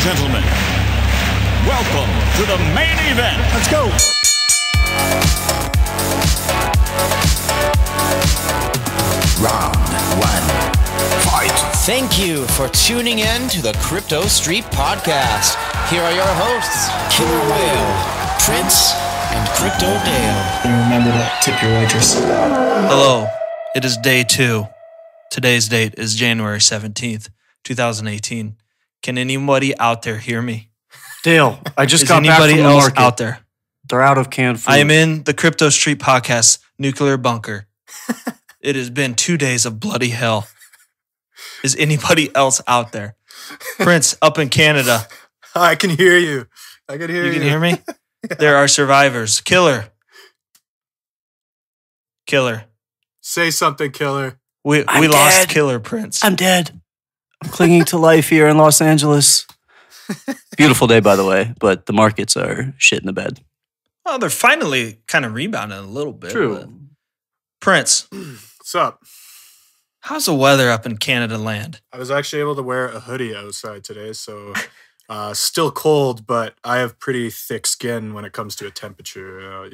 gentlemen, welcome to the main event. Let's go. Round one. Fight. Thank you for tuning in to the Crypto Street Podcast. Here are your hosts, Killer Whale, Prince, and Crypto Dale. And remember to tip your waitress. Hello, it is day 2. Today's date is January 17th, 2018. Can anybody out there hear me? Dale, I just Is got back from anybody the else market. out there? They're out of canned food. I am in the Crypto Street Podcast nuclear bunker. It has been 2 days of bloody hell. Is anybody else out there? Prince, up in Canada. I can hear you. I can hear you. You can hear me? There are survivors. Killer. Say something, Killer. We I'm lost dead. Killer Prince. I'm dead. I'm clinging to life here in Los Angeles. Beautiful day, by the way, but the markets are shit in the bed. Well, they're finally kind of rebounding a little bit. True. but- Prince, What's up? how's the weather up in Canada land? I was actually able to wear a hoodie outside today, so still cold, but I have pretty thick skin when it comes to a temperature.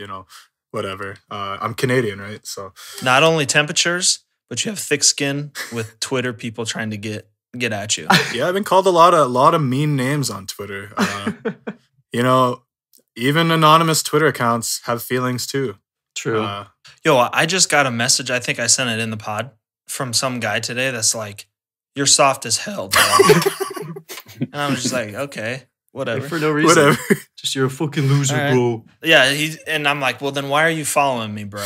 Whatever. I'm Canadian, right? So Not only temperatures, but you have thick skin with Twitter people trying to get at you. yeah, I've been called a lot of mean names on Twitter. Even anonymous Twitter accounts have feelings too. True. Yo, I just got a message. I think I sent it in the pod from some guy today that's like, "You're soft as hell, dog." And I was just like, okay, whatever. For no reason. Whatever. Just you're a fucking loser, All right. bro. Yeah, and I'm like, well, then why are you following me, bro?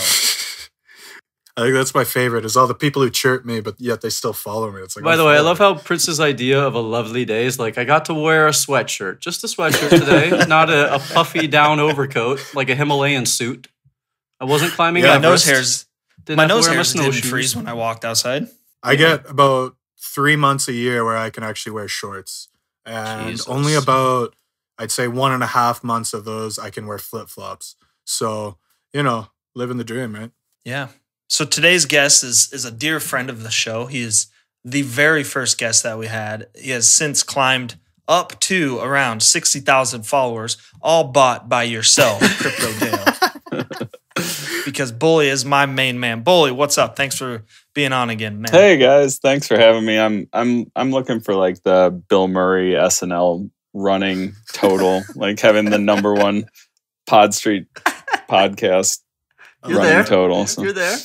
I think that's my favorite is all the people who chirp me, but yet they still follow me. It's like, By the way, I love how Prince's idea of a lovely day is like, I got to wear a sweatshirt. Just a sweatshirt today, not a puffy down overcoat, like a Himalayan suit. I wasn't climbing My Everest. nose hairs, Didn't my have to nose wear hairs didn't snowshoes. freeze when I walked outside. I get about 3 months a year where I can actually wear shorts. And Jesus. only about, I'd say 1.5 months of those I can wear flip-flops. So, living the dream, right? Yeah. So today's guest is a dear friend of the show. He is the very first guest that we had. He has since climbed up to around 60,000 followers, all bought by yourself, Crypto Dale. Because Bully is my main man. Bully, what's up? Thanks for being on again, man. Hey guys, thanks for having me. I'm looking for like the Bill Murray SNL running total, like having the number one Pod Street podcast You're running there. total. So. You're there.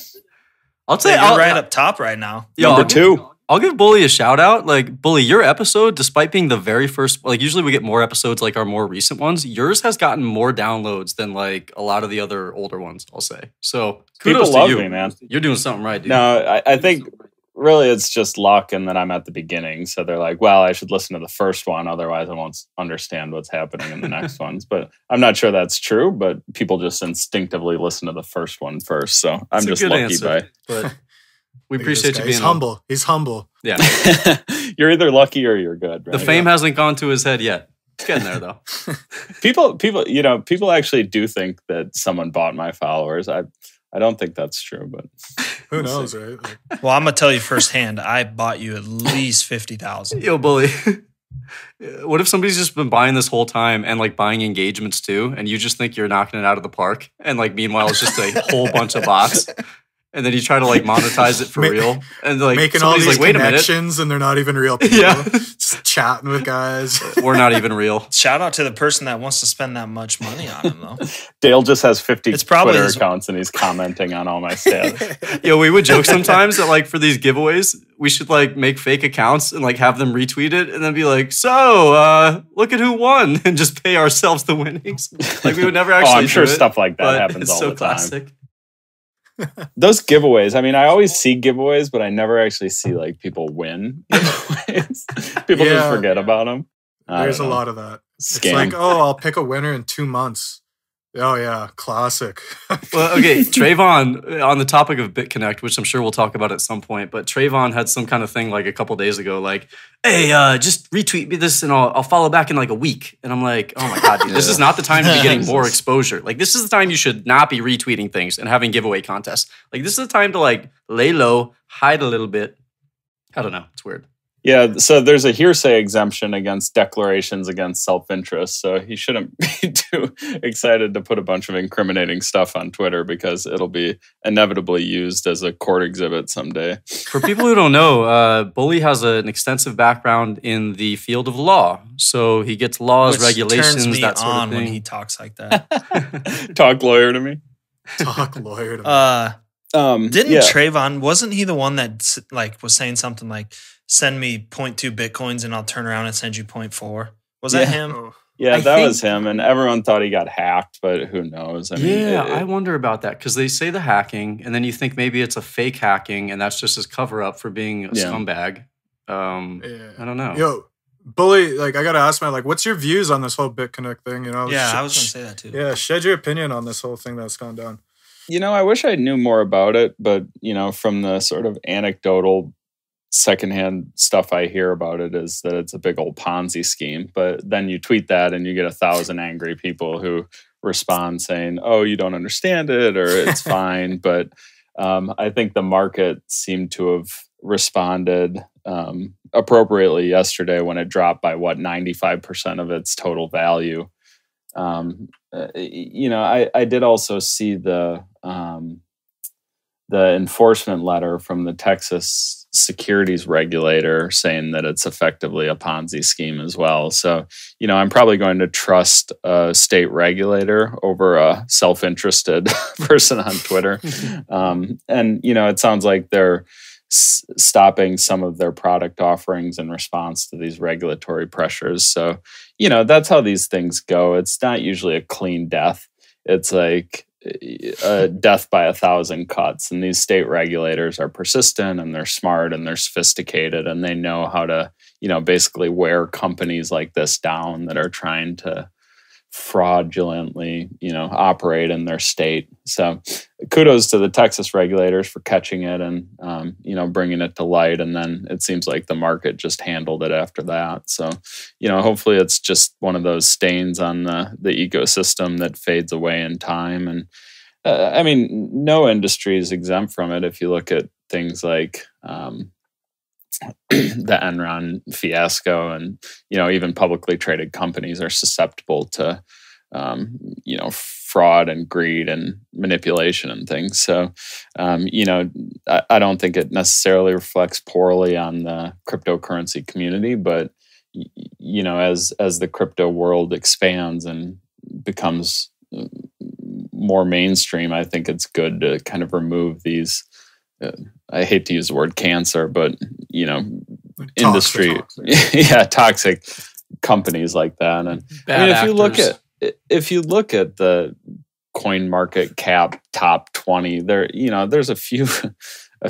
I'll say You're right up top right now. Number 2. I'll give Bully a shout out. Like, Bully, your episode, despite being the very first, like usually we get more episodes like our more recent ones, yours has gotten more downloads than like a lot of the other older ones, I'll say. So kudos People love to you. me, man. You're doing something right, dude. No, I think really it's just luck, and then I'm at the beginning, so they're like, "Well, I should listen to the first one, otherwise I won't understand what's happening in the next ones." But I'm not sure that's true. But people just instinctively listen to the first one first, so I'm It's a just good lucky answer, by. but we Look at appreciate this you guy. being He's on. humble. He's humble. Yeah. You're either lucky or you're good. Right? The fame hasn't gone to his head yet. It's getting there though. People actually do think that someone bought my followers. I don't think that's true, but Who knows, right? Like, Well, I'm going to tell you firsthand, I bought you at least 50,000. Yo, Bully. What if somebody's just been buying this whole time and like buying engagements too, and you just think you're knocking it out of the park, and like meanwhile it's just a whole bunch of bots, and then you try to like monetize it for real, and like making all somebody's these like, wait a minute, connections and they're not even real people. Yeah. Just chatting with guys. we're not even real. Shout out to the person that wants to spend that much money on him, though. Dale just has 50 It's probably Twitter his- accounts and he's commenting on all my stats. Yo, we would joke sometimes that like for these giveaways, we should like make fake accounts and like have them retweet it and then be like, so look at who won, and just pay ourselves the winnings. Like we would never actually. I'm sure do it, stuff like that but happens it's all so the time. classic. Those giveaways, I mean, I always see giveaways, but I never actually see like people win giveaways. People just Yeah. forget about them. There's a lot of that. Scam. It's like, oh, I'll pick a winner in 2 months. Oh, yeah. Classic. Well, okay, Trayvon, on the topic of Bitconnect, which I'm sure we'll talk about at some point, but Trayvon had some kind of thing like a couple days ago, like, hey, just retweet me this and I'll follow back in like a week. And I'm like, oh my God, dude, this is not the time to be getting more exposure. Like, this is the time you should not be retweeting things and having giveaway contests. Like, this is the time to like lay low, hide a little bit. I don't know. It's weird. Yeah, so there's a hearsay exemption against declarations against self-interest. So he shouldn't be too excited to put a bunch of incriminating stuff on Twitter because it'll be inevitably used as a court exhibit someday. For people who don't know, Bully has an extensive background in the field of law. So he gets laws, Which regulations, turns me that sort of on when thing. he talks like that. Talk lawyer to me. Talk lawyer to me. Didn't yeah. Trayvon, wasn't he the one that like was saying something like, send me 0.2 Bitcoins and I'll turn around and send you 0.4? Was that Yeah. him? Oh. Yeah, I that think- was him, and everyone thought he got hacked, but who knows? I mean, I wonder about that because they say the hacking, and then you think maybe it's a fake hacking, and that's just his cover up for being a scumbag. I don't know. Yo, Bully, like I gotta ask, man, like, what's your views on this whole BitConnect thing? You know, Yeah, I was going to say that too. Yeah, shed your opinion on this whole thing that's gone down. I wish I knew more about it, but from the sort of anecdotal secondhand stuff I hear about it is that it's a big old Ponzi scheme. But then you tweet that and you get 1,000 angry people who respond saying, oh, you don't understand it, or it's fine. But I think the market seemed to have responded appropriately yesterday when it dropped by 95% of its total value. I did also see the enforcement letter from the Texas securities regulator saying that it's effectively a Ponzi scheme as well. So, I'm probably going to trust a state regulator over a self-interested person on Twitter. It sounds like they're stopping some of their product offerings in response to these regulatory pressures. So, that's how these things go. It's not usually a clean death. It's like a death by 1,000 cuts. And these state regulators are persistent and they're smart and they're sophisticated and they know how to, basically wear companies like this down that are trying to fraudulently, operate in their state. So kudos to the Texas regulators for catching it and, bringing it to light. And then it seems like the market just handled it after that. So, hopefully it's just one of those stains on the ecosystem that fades away in time. And no industry is exempt from it. If you look at things like, the Enron fiasco and, even publicly traded companies are susceptible to, fraud and greed and manipulation and things. So, I don't think it necessarily reflects poorly on the cryptocurrency community, but, as the crypto world expands and becomes more mainstream, I think it's good to kind of remove these, I hate to use the word cancer, but, industry, toxic companies like that. And if you look at the coin market cap top 20, there's a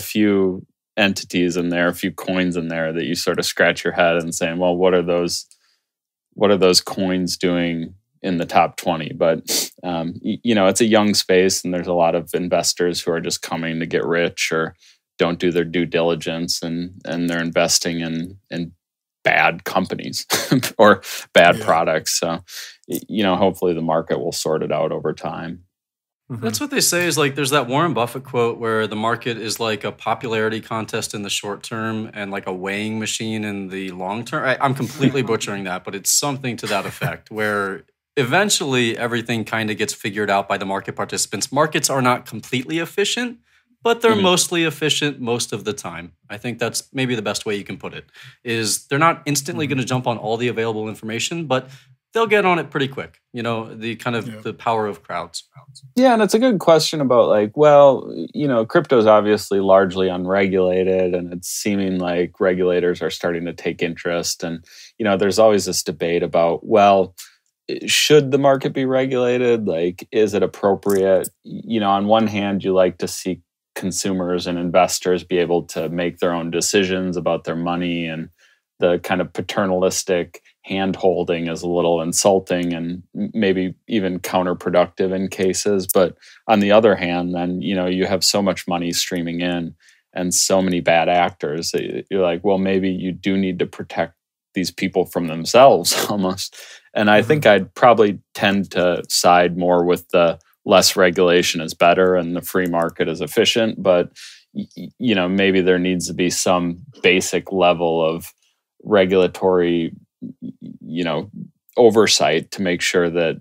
few entities in there, a few coins in there that you sort of scratch your head and saying, well, what are those coins doing in the top 20? But it's a young space and there's a lot of investors who are just coming to get rich or don't do their due diligence and they're investing in bad companies or bad products. So, hopefully the market will sort it out over time. That's what they say is like there's that Warren Buffett quote where the market is like a popularity contest in the short term and like a weighing machine in the long term. I'm completely butchering that, but it's something to that effect where eventually everything kind of gets figured out by the market participants. Markets are not completely efficient, but they're mostly efficient most of the time. I think that's maybe the best way you can put it, is they're not instantly going to jump on all the available information, but they'll get on it pretty quick. The kind of the power of crowds. Yeah, and it's a good question about like, well, crypto is obviously largely unregulated and it's seeming like regulators are starting to take interest. And, there's always this debate about, well, should the market be regulated? Like, is it appropriate? On one hand, you like to see consumers and investors be able to make their own decisions about their money, and the kind of paternalistic hand-holding is a little insulting and maybe even counterproductive in cases. But on the other hand, then, you have so much money streaming in and so many bad actors that you're like, well, maybe you do need to protect these people from themselves almost. And I think I'd probably tend to side more with the less regulation is better and the free market is efficient. But, maybe there needs to be some basic level of regulatory, oversight to make sure that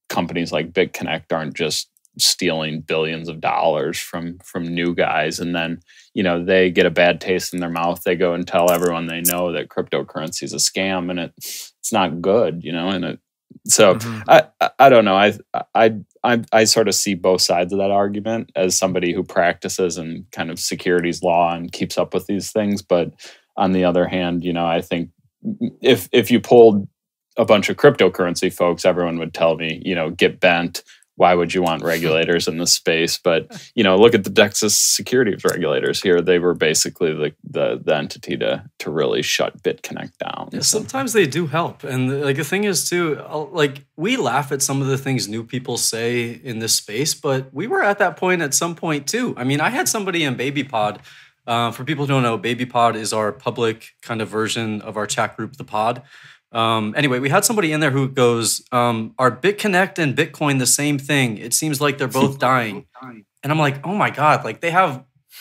companies like Bitconnect aren't just stealing billions of dollars from new guys, and then they get a bad taste in their mouth. They go and tell everyone they know that cryptocurrency is a scam, and it's not good, and it. So I don't know. I sort of see both sides of that argument as somebody who practices in kind of securities law and keeps up with these things. But on the other hand, I think if you pulled a bunch of cryptocurrency folks, everyone would tell me, get bent. Why would you want regulators in this space? But, look at the Texas securities regulators here. They were basically the entity to really shut Bitconnect down. Yeah, sometimes they do help. And the thing is too, we laugh at some of the things new people say in this space, but we were at that point at some point too. I mean, I had somebody in BabyPod. For people who don't know, BabyPod is our public kind of version of our chat group, The Pod. Anyway, we had somebody in there who goes, are Bitconnect and Bitcoin the same thing? It seems like they're both dying. And I'm like, oh my God,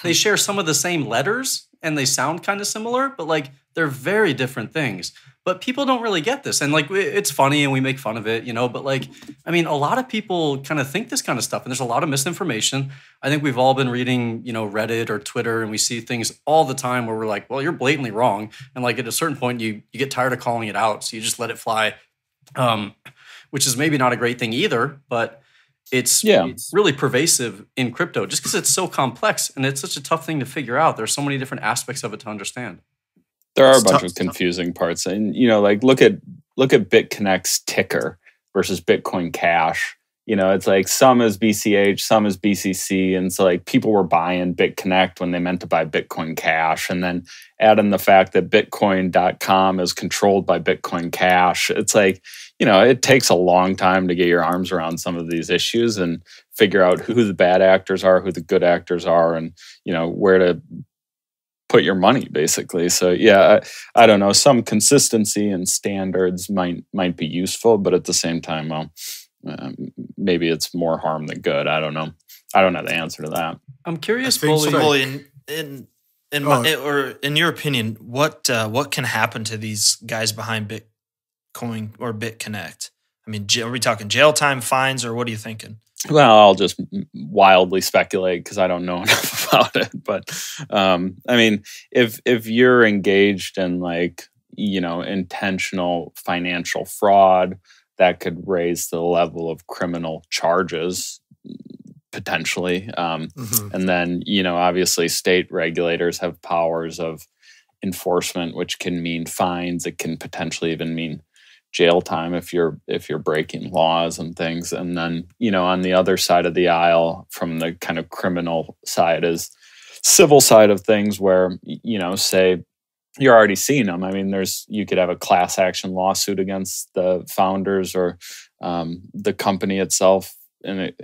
they share some of the same letters and they sound kind of similar, but they're very different things. But people don't really get this. And it's funny and we make fun of it, but a lot of people kind of think this kind of stuff, and there's a lot of misinformation. I think we've all been reading, Reddit or Twitter, and we see things all the time where we're like, well, you're blatantly wrong. And at a certain point, you get tired of calling it out. So you just let it fly, which is maybe not a great thing either, but it's really pervasive in crypto just because it's so complex and it's such a tough thing to figure out. There's so many different aspects of it to understand. There are a bunch of confusing parts, and look at Bitconnect's ticker versus Bitcoin Cash. It's some is BCH, some is BCC, and so people were buying Bitconnect when they meant to buy Bitcoin Cash, and then add in the fact that Bitcoin.com is controlled by Bitcoin Cash. It's it takes a long time to get your arms around some of these issues and figure out who the bad actors are, who the good actors are, and where to put your money, basically. So I don't know. Some consistency and standards might be useful, but at the same time, maybe it's more harm than good. I don't know. I don't know the answer to that. I'm curious, Bully, in your opinion, what can happen to these guys behind Bitcoin or Bitconnect? I mean, are we talking jail time, fines, or what are you thinking? Well, I'll just wildly speculate because I don't know enough about it. But if you're engaged in intentional financial fraud, that could raise the level of criminal charges potentially. And then obviously state regulators have powers of enforcement, which can mean fines. It can potentially even mean jail time if you're breaking laws and things. And then on the other side of the aisle from the kind of criminal side is civil side of things where say you're already seeing them. I mean, you could have a class action lawsuit against the founders or the company itself. And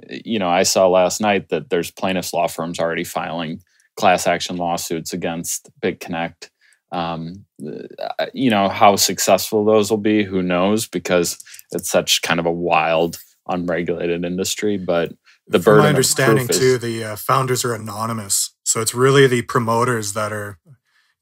I saw last night that there's plaintiffs law firms already filing class action lawsuits against Bitconnect. How successful those will be, who knows, because it's such kind of a wild, unregulated industry. But the burden, from my understanding too, the founders are anonymous, so it's really the promoters that are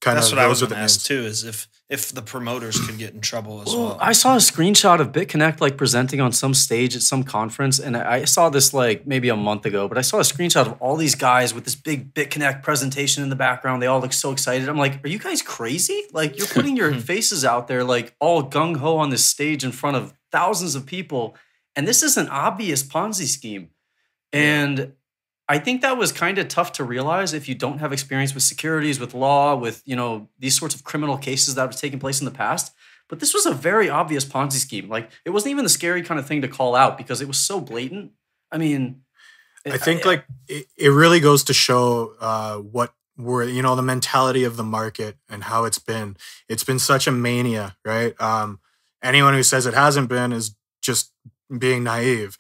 kind of. That's what I was going to ask too, is if the promoters could get in trouble as well. I saw a screenshot of Bitconnect presenting on some stage at some conference, and I saw this maybe a month ago, but I saw a screenshot of all these guys with this big Bitconnect presentation in the background. They all look so excited. I'm like, are you guys crazy? You're putting your faces out there all gung-ho on this stage in front of thousands of people, and this is an obvious Ponzi scheme. And I think that was kind of tough to realize if you don't have experience with securities, with law, with these sorts of criminal cases that have taken place in the past. But this was a very obvious Ponzi scheme. It wasn't even the scary kind of thing to call out because it was so blatant. I mean, I think it really goes to show what were the mentality of the market and how it's been. It's been such a mania, right? Anyone who says it hasn't been is just being naive.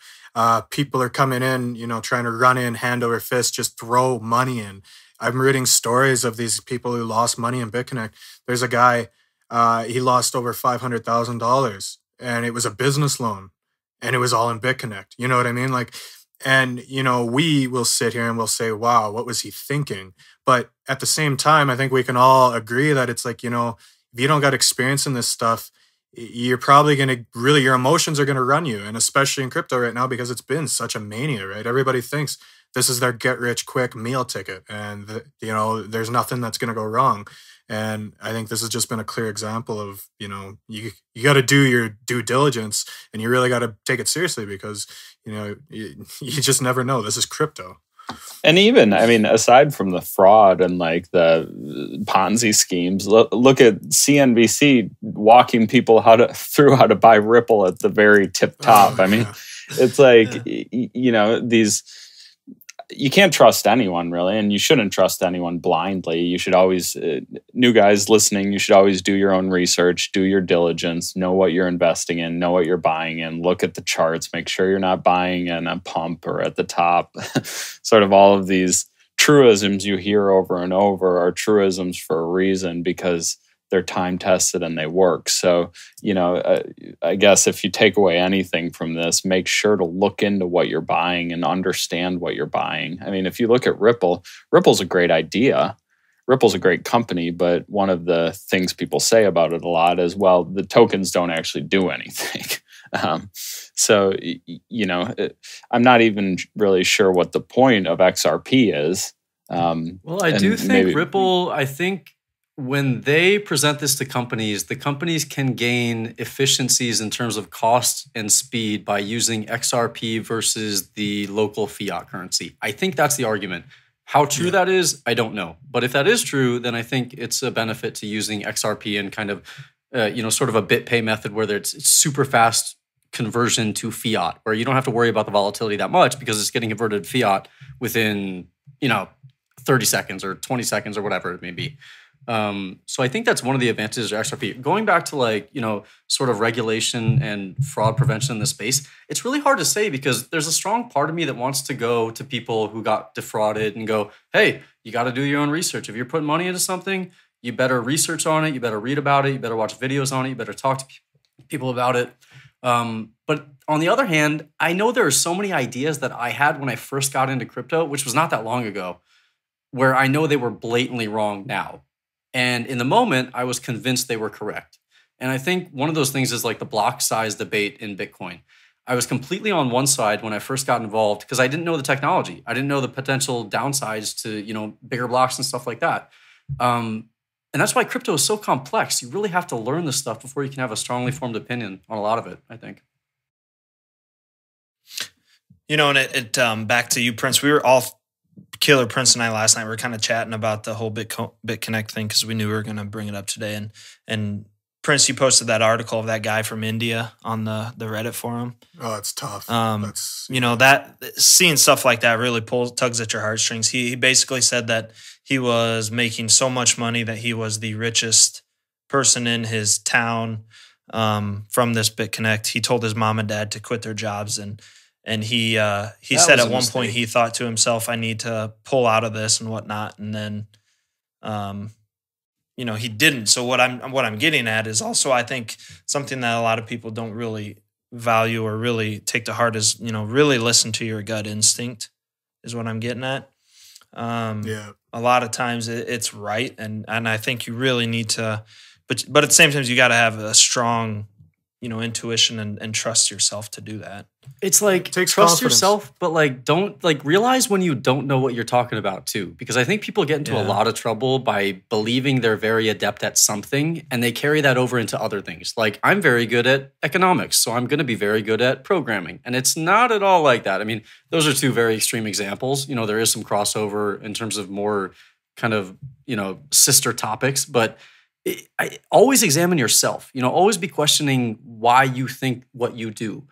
People are coming in, trying to run in hand over fist, just throw money in. I'm reading stories of these people who lost money in Bitconnect. There's a guy, he lost over $500,000 and it was a business loan and it was all in Bitconnect. You know what I mean? We will sit here and we'll say, wow, what was he thinking? But at the same time, I think we can all agree that it's if you don't got experience in this stuff, you're probably going to really, your emotions are going to run you. And especially in crypto right now, because it's been such a mania, right? Everybody thinks this is their get rich quick meal ticket. And, there's nothing that's going to go wrong. And I think this has just been a clear example of, you got to do your due diligence, and you really got to take it seriously, because, you just never know. This is crypto. And even, aside from the fraud and like the Ponzi schemes, look at CNBC walking people through how to buy Ripple at the very tip top. It's like, these, you can't trust anyone really, and you shouldn't trust anyone blindly. You should always, new guys listening, you should always do your own research, do your diligence, know what you're investing in, know what you're buying in, look at the charts, make sure you're not buying in a pump or at the top. Sort of all of these truisms you hear over and over are truisms for a reason, because they're time tested and they work. So, I guess if you take away anything from this, make sure to look into what you're buying and understand what you're buying. If you look at Ripple's a great idea. Ripple's a great company, but one of the things people say about it a lot is, well, the tokens don't actually do anything. So, I'm not even really sure what the point of XRP is. Well, I do think Ripple, when they present this to companies, the companies can gain efficiencies in terms of cost and speed by using XRP versus the local fiat currency. I think that's the argument. How true that is, I don't know. But if that is true, then I think it's a benefit to using XRP and kind of, sort of a BitPay method where it's super fast conversion to fiat, where you don't have to worry about the volatility that much because it's getting converted to fiat within, 30 seconds or 20 seconds or whatever it may be. So I think that's one of the advantages of XRP. Going back to sort of regulation and fraud prevention in the space, it's really hard to say, because there's a strong part of me that wants to go to people who got defrauded and go, hey, you got to do your own research. If you're putting money into something, you better research on it. You better read about it. You better watch videos on it. You better talk to people about it. But on the other hand, I know there are so many ideas that I had when I first got into crypto, which was not that long ago, where I know they were blatantly wrong now. And in the moment, I was convinced they were correct. And I think one of those things is like the block size debate in Bitcoin. I was completely on one side when I first got involved because I didn't know the technology. I didn't know the potential downsides to, bigger blocks and stuff like that. And that's why crypto is so complex. You really have to learn this stuff before you can have a strongly formed opinion on a lot of it, I think. And back to you, Prince, we were all Killer Prince and I last night, we were kind of chatting about the whole Bitconnect thing because we knew we were going to bring it up today. And Prince, you posted that article of that guy from India on the Reddit forum. Oh, it's tough. That seeing stuff like that really tugs at your heartstrings. He basically said that he was making so much money that he was the richest person in his town from this Bitconnect. He told his mom and dad to quit their jobs, and he said at one point he thought to himself, I need to pull out of this and whatnot. And then, he didn't. So what I'm getting at is also, I think something that a lot of people don't really value or really take to heart is, really listen to your gut instinct is what I'm getting at. A lot of times it's right. And I think you really need to, but at the same time, you got to have a strong, intuition and trust yourself to do that. It's like trust confidence. Yourself, but don't realize when you don't know what you're talking about too. Because I think people get into a lot of trouble by believing they're very adept at something and they carry that over into other things. Like, I'm very good at economics, so I'm going to be very good at programming. And it's not at all like that. I mean, those are two very extreme examples. There is some crossover in terms of more kind of, sister topics, but I always examine yourself, always be questioning why you think what you do,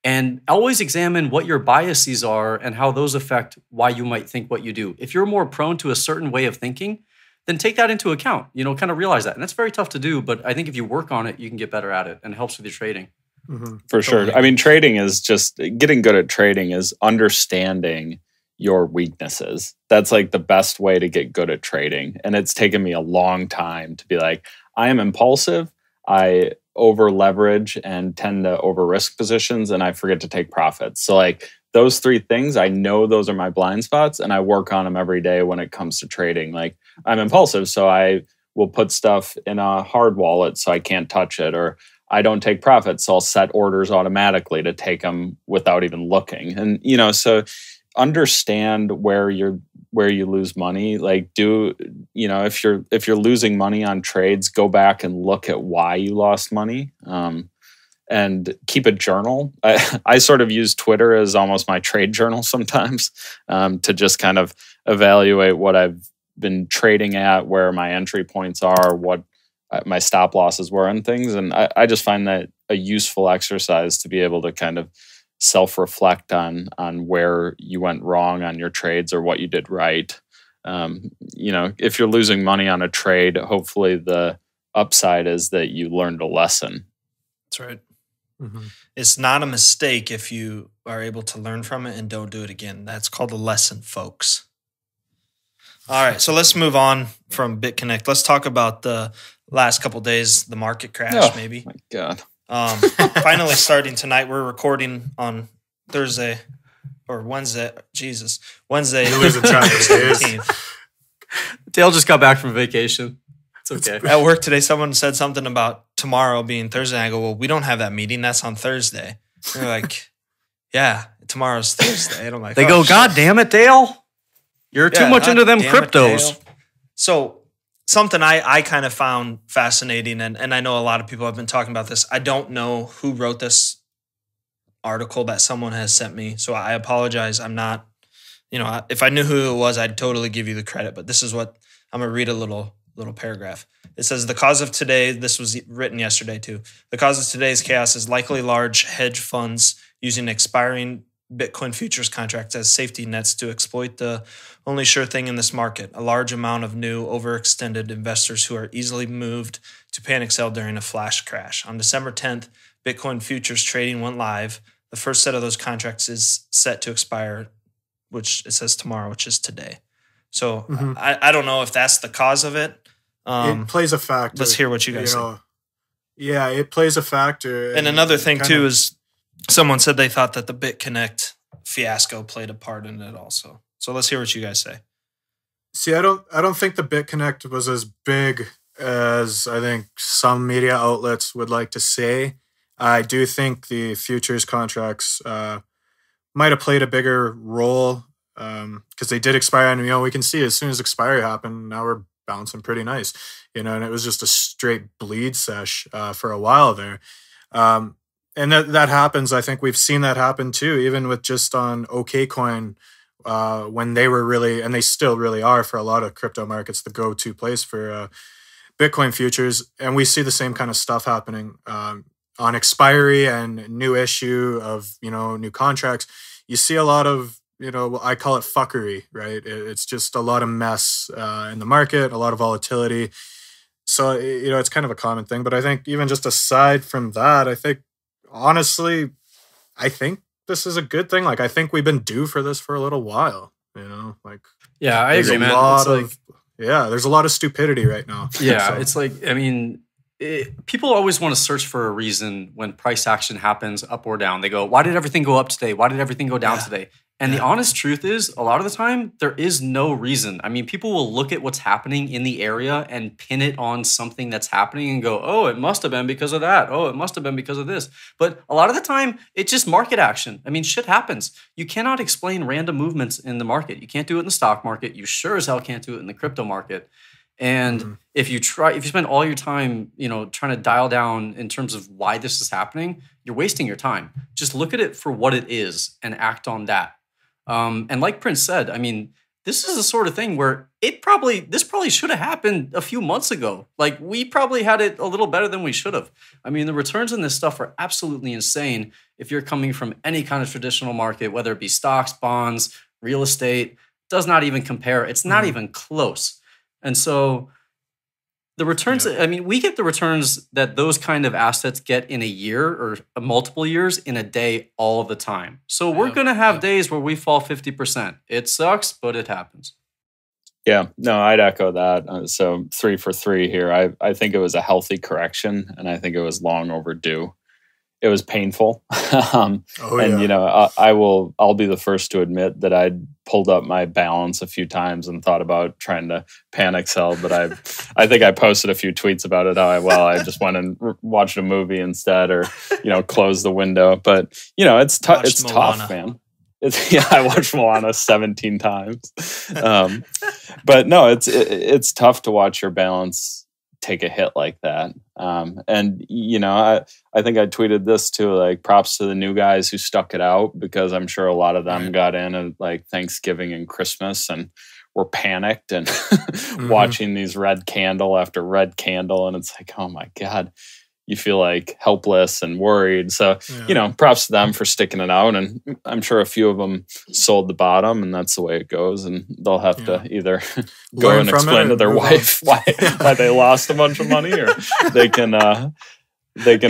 and always examine what your biases are and how those affect why you might think what you do. If you're more prone to a certain way of thinking, then take that into account, kind of realize that. And that's very tough to do, but I think if you work on it, you can get better at it, and it helps with your trading. Mm-hmm. For sure. I mean, trading is just getting good at trading is understanding your weaknesses. That's like the best way to get good at trading. And it's taken me a long time to be like, I am impulsive. I over leverage and tend to over risk positions, and I forget to take profits. So like those three things, I know those are my blind spots, and I work on them every day when it comes to trading. Like, I'm impulsive, so I will put stuff in a hard wallet so I can't touch it, or I don't take profits, so I'll set orders automatically to take them without even looking. And so understand where you lose money. Like, if you're losing money on trades, go back and look at why you lost money. And keep a journal. I sort of use Twitter as almost my trade journal sometimes, to just kind of evaluate what I've been trading at, where my entry points are, what my stop losses were, and things. And I just find that a useful exercise to be able to kind of self-reflect on where you went wrong on your trades or what you did right. If you're losing money on a trade, hopefully the upside is that you learned a lesson. That's right. Mhm. It's not a mistake if you are able to learn from it and don't do it again. That's called a lesson, folks. All right, so let's move on from Bitconnect. Let's talk about the last couple days, the market crash, maybe. My God. Finally starting tonight. We're recording on Thursday or Wednesday. Jesus. Wednesday. You lose the track of days. 17th. Dale just got back from vacation. It's okay. At work today, someone said something about tomorrow being Thursday. I go, well, we don't have that meeting. That's on Thursday. And they're like, yeah, tomorrow's Thursday. And I'm like, They go, God damn it, Dale. You're too much into them cryptos. So something I kind of found fascinating, and I know a lot of people have been talking about this. I don't know who wrote this article that someone has sent me. So I apologize. I'm not, if I knew who it was, I'd totally give you the credit. But this is what I'm going to read a little paragraph. It says, the cause of today, this was written yesterday too. The cause of today's chaos is likely large hedge funds using expiring Bitcoin futures contracts as safety nets to exploit the only sure thing in this market, a large amount of new overextended investors who are easily moved to panic sell during a flash crash. On December 10th, Bitcoin futures trading went live. The first set of those contracts is set to expire, which it says tomorrow, which is today. So I don't know if that's the cause of it. It plays a factor. Let's hear what you guys say. Yeah, it plays a factor. And another thing too is someone said they thought that the BitConnect fiasco played a part in it also. So let's hear what you guys say. See, I don't think the BitConnect was as big as I think some media outlets would like to say. I do think the futures contracts might have played a bigger role because they did expire, and we can see as soon as expiry happened, now we're bouncing pretty nice, and it was just a straight bleed sesh for a while there. And that happens. I think we've seen that happen too, even with just on OKCoin, when they were really, and they still really are for a lot of crypto markets, the go-to place for Bitcoin futures. And we see the same kind of stuff happening on expiry and new issue of, new contracts. You see a lot of, I call it fuckery, right? It's just a lot of mess in the market, a lot of volatility. So, it's kind of a common thing. But I think even just aside from that, honestly, I think this is a good thing. Like, I think we've been due for this for a little while, Yeah, I agree, man. There's a lot of stupidity right now. Yeah, So, it's like, people always want to search for a reason when price action happens up or down. They go, why did everything go up today? Why did everything go down today? And the honest truth is, a lot of the time, there is no reason. People will look at what's happening in the area and pin it on something that's happening and go, oh, it must have been because of that. Oh, it must have been because of this. But a lot of the time, it's just market action. Shit happens. You cannot explain random movements in the market. You can't do it in the stock market. You sure as hell can't do it in the crypto market. And if you spend all your time, trying to dial down in terms of why this is happening, you're wasting your time. Just look at it for what it is and act on that. And like Prince said, this is the sort of thing where this probably should have happened a few months ago. Like, we probably had it a little better than we should have. The returns in this stuff are absolutely insane. If you're coming from any kind of traditional market, whether it be stocks, bonds, real estate, does not even compare. It's not even close. And so the returns, we get the returns that those kind of assets get in a year or multiple years in a day all the time. So we're going to have days where we fall 50%. It sucks, but it happens. Yeah, no, I'd echo that. So 3 for 3 here. I think it was a healthy correction, and I think it was long overdue. it was painful. And yeah. I'll be the first to admit that I'd pulled up my balance a few times and thought about trying to panic sell, but I think I posted a few tweets about it. I just went and watched a movie instead, or closed the window. But it's tough. It's tough, man. I watched Moana 17 times. But no, it's tough to watch your balance take a hit like that. And I think I tweeted this too, like, props to the new guys who stuck it out, because I'm sure a lot of them got in at like Thanksgiving and Christmas and were panicked and watching these red candle after red candle. And it's like, oh my God, you feel like helpless and worried. So, props to them for sticking it out. And I'm sure a few of them sold the bottom, and that's the way it goes. And they'll have to either go Learn and from explain it to their wife why they lost a bunch of money, or they can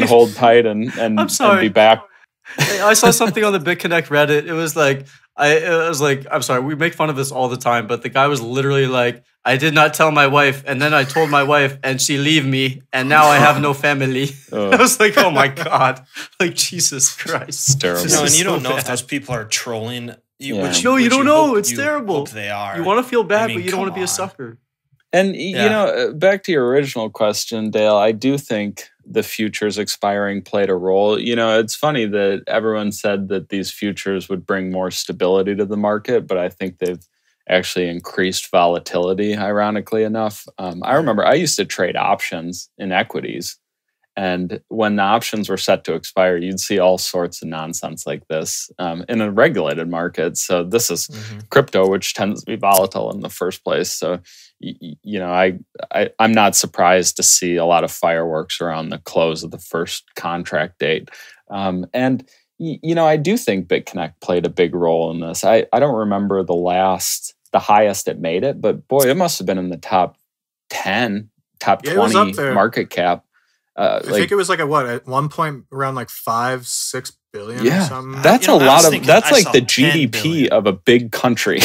hold tight and be back. I saw something on the Bitconnect Reddit. It was like, I'm sorry, we make fun of this all the time, but the guy was literally like, I did not tell my wife, and then I told my wife, and she leave me, and now I have no family. I was like, oh my God, like, Jesus Christ. It's terrible. No, and you don't know if those people are trolling. You don't know. It's terrible. Hope they are. You want to feel bad, but you don't want to be a sucker. And, back to your original question, Dale, I do think the futures expiring played a role. It's funny that everyone said that these futures would bring more stability to the market, but I think they've actually increased volatility, ironically enough. I remember I used to trade options in equities. And when the options were set to expire, you'd see all sorts of nonsense like this in a regulated market. So this is crypto, which tends to be volatile in the first place. So, I'm not surprised to see a lot of fireworks around the close of the first contract date. And I do think Bitconnect played a big role in this. I don't remember the highest it made it, but boy, it must have been in the top 10, top 20 market cap. I think it was like at one point around like 5-6 billion or something. That's a lot of, that's like the GDP of a big country.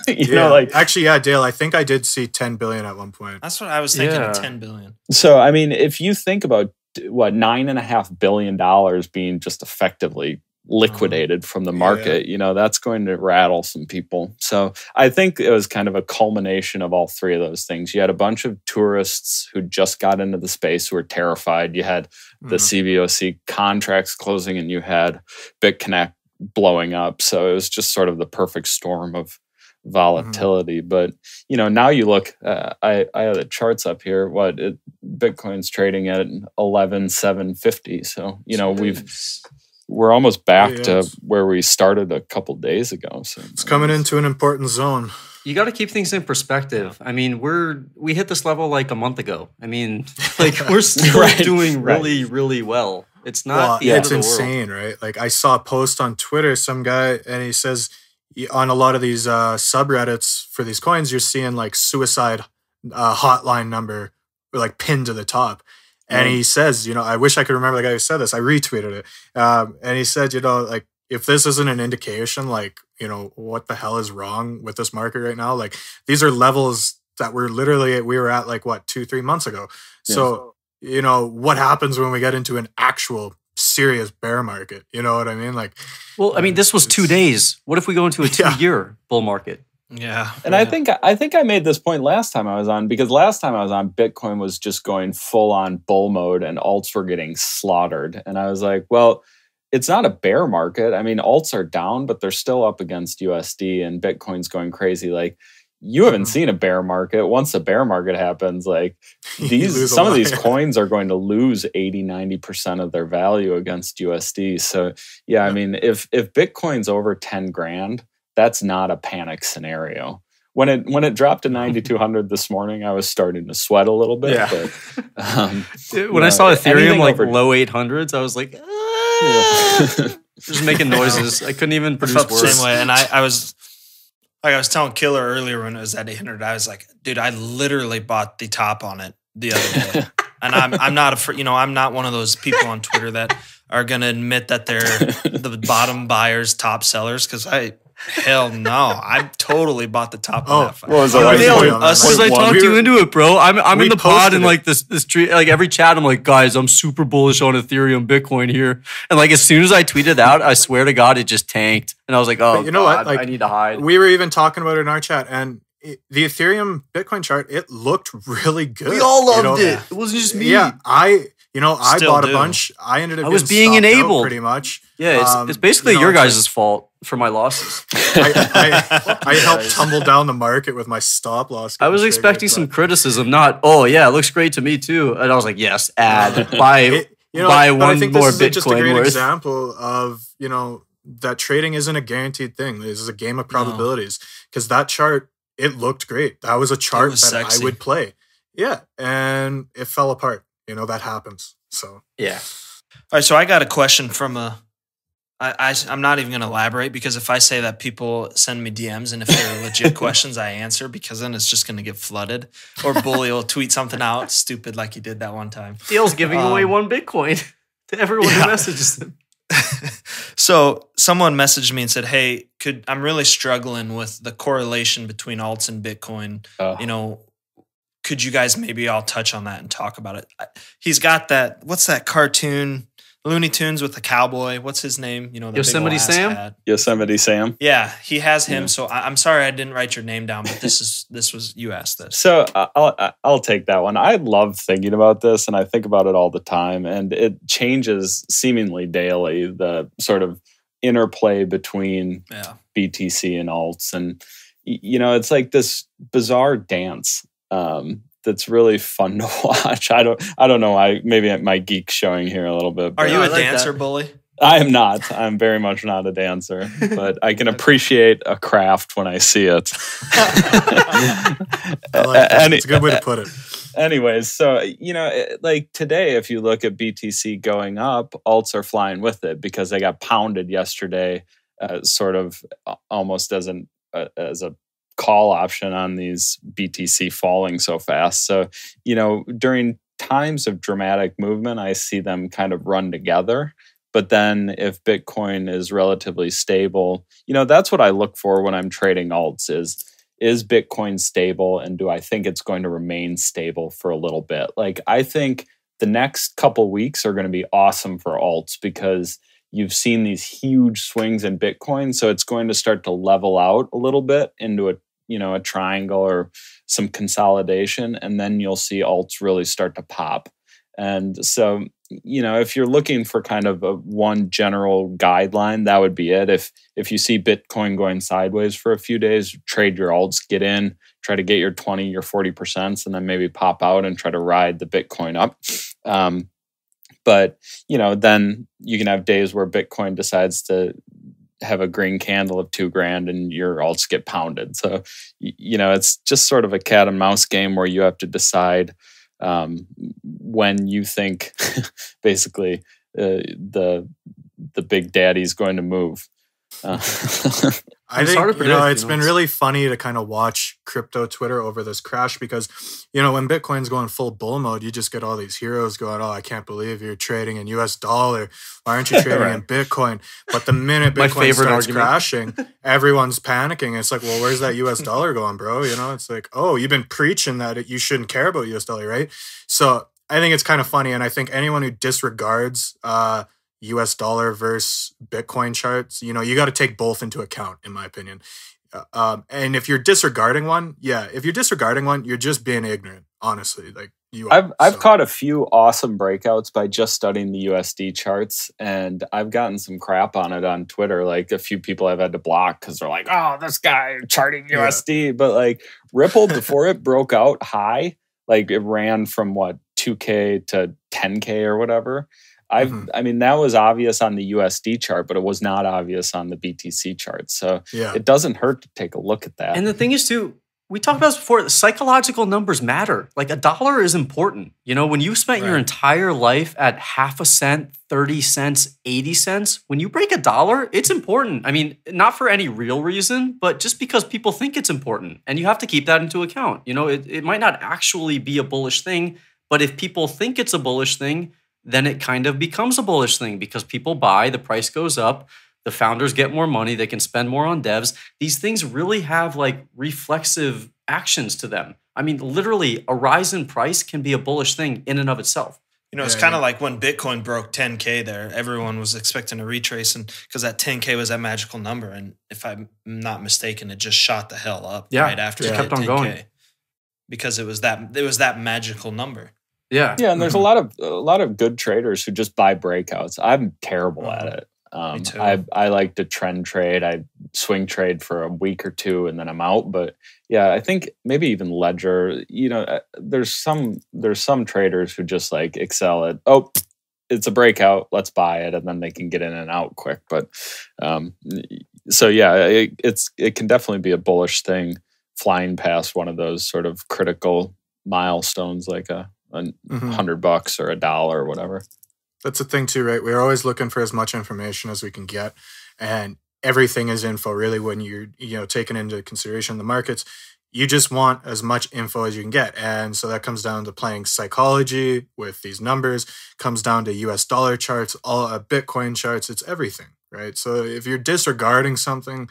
Actually, Dale, I think I did see 10 billion at one point. That's what I was thinking, 10 billion. So, I mean, if you think about $9.5 billion being just effectively liquidated from the market, that's going to rattle some people. So I think it was kind of a culmination of all three of those things. You had a bunch of tourists who just got into the space who were terrified. You had the CBOC contracts closing, and you had Bitconnect blowing up. So it was just sort of the perfect storm of volatility. But now you look, I have the charts up here. Bitcoin's trading at 11,750. So we're almost back to where we started a couple days ago. So it's coming into an important zone. You got to keep things in perspective. I mean, we hit this level like a month ago. I mean, like, we're still doing really, really well. It's not the end of the world. It's insane, right? Like, I saw a post on Twitter, some guy, and he says on a lot of these subreddits for these coins, you're seeing like suicide hotline number like pinned to the top. And he says, I wish I could remember the guy who said this. I retweeted it. And he said, like, if this isn't an indication, like, what the hell is wrong with this market right now? Like, these are levels that we were at like, 2-3 months ago. Yeah. So, what happens when we get into an actual serious bear market? You know what I mean? Like, well, I mean, this was 2 days. What if we go into a 2-year bull market? Yeah. And I think I made this point last time I was on, because last time I was on, Bitcoin was just going full on bull mode and alts were getting slaughtered. And I was like, well, it's not a bear market. I mean, alts are down, but they're still up against USD, and Bitcoin's going crazy. Like, you haven't seen a bear market. Once a bear market happens, like, some of these coins are going to lose 80-90% of their value against USD. So I mean, if Bitcoin's over 10 grand, that's not a panic scenario. When it dropped to 9,200 this morning, I was starting to sweat a little bit. Yeah. But, when I saw Ethereum like low 800s, I was like, just making noises. I couldn't even produce words. The same way. And I was telling Killer earlier when it was at 800, I was like, dude, I literally bought the top on it the other day. And I'm not afraid. I'm not one of those people on Twitter that are going to admit that they're the bottom buyers, top sellers, because Hell no. I totally bought the top Oh, of that fight. What was it I'm like? with you Dale, on that. because I Like, talked we you were- into it, bro. I'm we in the pod posted and like this street, like every chat, I'm like, guys, I'm super bullish on Ethereum, Bitcoin here. And like as soon as I tweeted out, I swear to God, it just tanked. And I was like, oh, But you know what? God, Like, I need to hide. We were even talking about it in our chat, and the Ethereum Bitcoin chart, it looked really good. We all you loved know? it. It wasn't just me. Yeah, I Still bought do. a bunch. I ended up I was getting being stopped out enabled. pretty much. Yeah, it's basically you know, your it's like- guys' fault for my losses. I helped tumble down the market with my stop loss. I was getting expecting triggered, some but criticism, not, oh yeah, it looks great to me too. And I was like, yes, add, buy but buy I one think more this is just a Bitcoin great worth. example of, you know, that trading isn't a guaranteed thing. This is a game of probabilities. Because that chart, it looked great. That was a chart was that sexy. I would play. Yeah, and it fell apart. You know, that happens. So Yeah. All right, so I got a question from I'm not even going to elaborate, because if I say that, people send me DMs, and if they're legit questions, I answer, because then it's just going to get flooded. Or Bully will tweet something out stupid like he did that one time. Dale's giving away one Bitcoin to everyone yeah. who messages him. So someone messaged me and said, "Hey, I'm really struggling with the correlation between alts and Bitcoin. Oh. You know, could you guys maybe all touch on that and talk about it?" He's got that. What's that cartoon? Looney Tunes with the cowboy. What's his name? You know, the Yosemite big ol' ass Sam? hat. Yosemite Sam. Yeah, he has him. Yeah. So I'm sorry I didn't write your name down, but this was you asked this. So I'll take that one. I love thinking about this, and I think about it all the time, and it changes seemingly daily. The sort of interplay between Yeah. BTC and alts, and you know, it's like this bizarre dance that's really fun to watch. I don't know. Maybe my geek showing here a little bit. Are but you I a like dancer, that. Bully? I am not. I'm very much not a dancer, but I can appreciate a craft when I see it. I like that. It's a good way to put it. Anyways, so, you know, like today, if you look at BTC going up, alts are flying with it because they got pounded yesterday, sort of almost as a call option on these BTC falling so fast. So, you know, during times of dramatic movement, I see them kind of run together. But then if Bitcoin is relatively stable, you know, that's what I look for when I'm trading alts is Bitcoin stable, and do I think it's going to remain stable for a little bit? Like, I think the next couple weeks are going to be awesome for alts because you've seen these huge swings in Bitcoin. So it's going to start to level out a little bit into a triangle or some consolidation. And then you'll see alts really start to pop. And so, you know, if you're looking for kind of a one general guideline, that would be it. If you see Bitcoin going sideways for a few days, trade your alts, get in, try to get your 20, your 40%, and then maybe pop out and try to ride the Bitcoin up. But, you know, then you can have days where Bitcoin decides to have a green candle of $2,000 and your alts get pounded. So, you know, it's just sort of a cat and mouse game where you have to decide when you think basically the big daddy's going to move. I It's hard to think, you know, predict, it's you know, been it's- really funny to kind of watch crypto Twitter over this crash because, you know, when Bitcoin's going full bull mode, you just get all these heroes going, "Oh, I can't believe you're trading in US dollar. Why aren't you trading Right. in Bitcoin?" But the minute My Bitcoin favorite starts argument. crashing, everyone's panicking. It's like, well, where's that US dollar going, bro? You know, it's like, oh, you've been preaching that you shouldn't care about US dollar, right? So I think it's kind of funny. And I think anyone who disregards US dollar versus Bitcoin charts, you know, you got to take both into account, in my opinion. And if you're disregarding one, you're just being ignorant, honestly. Like you are. I've So, caught a few awesome breakouts by just studying the USD charts, and I've gotten some crap on it on Twitter. Like a few people I've had to block because they're like, "Oh, this guy charting Yeah. USD," but like Ripple before it broke out high, like it ran from what 2K to 10K or whatever. I mean, that was obvious on the USD chart, but it was not obvious on the BTC chart. So yeah. it doesn't hurt to take a look at that. And the thing is, too, we talked about this before, psychological numbers matter. Like a dollar is important. You know, when you spent your Right. entire life at half a cent, 30 cents, 80 cents, when you break a dollar, it's important. I mean, not for any real reason, but just because people think it's important. And you have to keep that into account. You know, it might not actually be a bullish thing, but if people think it's a bullish thing, then it kind of becomes a bullish thing because people buy, the price goes up. The founders get more money. They can spend more on devs. These things really have like reflexive actions to them. I mean, literally, a rise in price can be a bullish thing in and of itself. You know, it's kind of like when Bitcoin broke 10K there, everyone was expecting a retrace, and because that 10K was that magical number. And if I'm not mistaken, it just shot the hell up right after it kept on 10K going. Because it was that magical number. Yeah. Yeah, and there's a lot of good traders who just buy breakouts. I'm terrible at it. Me too. I like to trend trade. I swing trade for a week or two and then I'm out. But yeah, I think maybe even Ledger, you know, there's some traders who just like excel at, oh, it's a breakout, let's buy it, and then they can get in and out quick. But so yeah, it can definitely be a bullish thing flying past one of those sort of critical milestones like a $100 or $1 or whatever. That's the thing too, right? We're always looking for as much information as we can get, and everything is info. Really, when you're taking into consideration the markets, you just want as much info as you can get, and so that comes down to playing psychology with these numbers. Comes down to U.S. dollar charts, all Bitcoin charts. It's everything, right? So if you're disregarding something,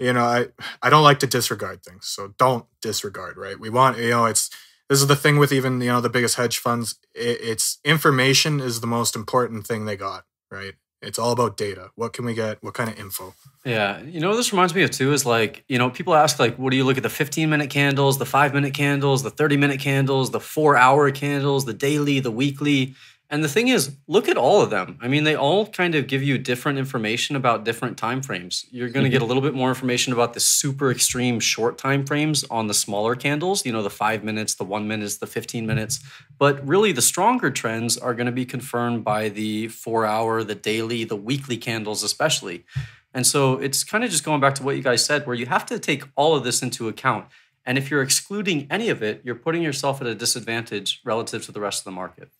I don't like to disregard things, so don't disregard, right? We want This is the thing with even, the biggest hedge funds. It's information is the most important thing they got, right? It's all about data. What can we get? What kind of info? Yeah. What this reminds me of too is like, people ask like, what do you look at the 15-minute candles, the 5-minute candles, the 30-minute candles, the 4-hour candles, the daily, the weekly. And the thing is, look at all of them. I mean, they all kind of give you different information about different time frames. You're going to get a little bit more information about the super extreme short time frames on the smaller candles, the 5 minutes, the 1 minute, the 15 minutes. But really, the stronger trends are going to be confirmed by the 4-hour, the daily, the weekly candles especially. And so it's kind of just going back to what you guys said, where you have to take all of this into account. And if you're excluding any of it, you're putting yourself at a disadvantage relative to the rest of the market.